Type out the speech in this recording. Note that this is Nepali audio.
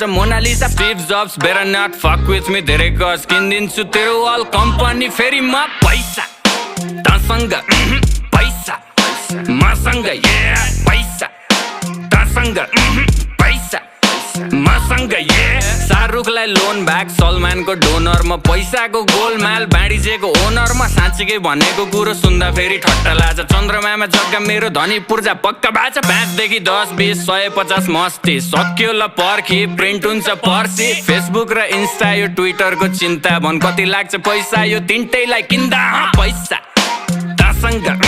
गर्छ Mona Lisa Steve Jobs better not fuck with me धेरै गज किनिदिन्छु तेरो अल कम्पनी फेरि म पैसा तसँग पैसा मसँग पैसा तसँग पैसा मसँग शाहरुखलाई लोन ब्याक सलमानको डोनर म पैसाको गोलमाल बाँडिजेको ओनर म साँच्चीकै भनेको कुरो सुन्दा फेरि ठट्टा लाग्छ चन्द्रमामा जग्गा मेरो धनी पूर्जा पक्का बाचा 5 देखि 10 20 150 मस्ती सक्यो ल पर्खी प्रिन्ट हुन्छ पर्सी फेसबुक र इन्स्टा यो ट्विटरको चिन्ता भन कति लाग्छ पैसा यो तिनटैलाई किन्दा पैसा तसँग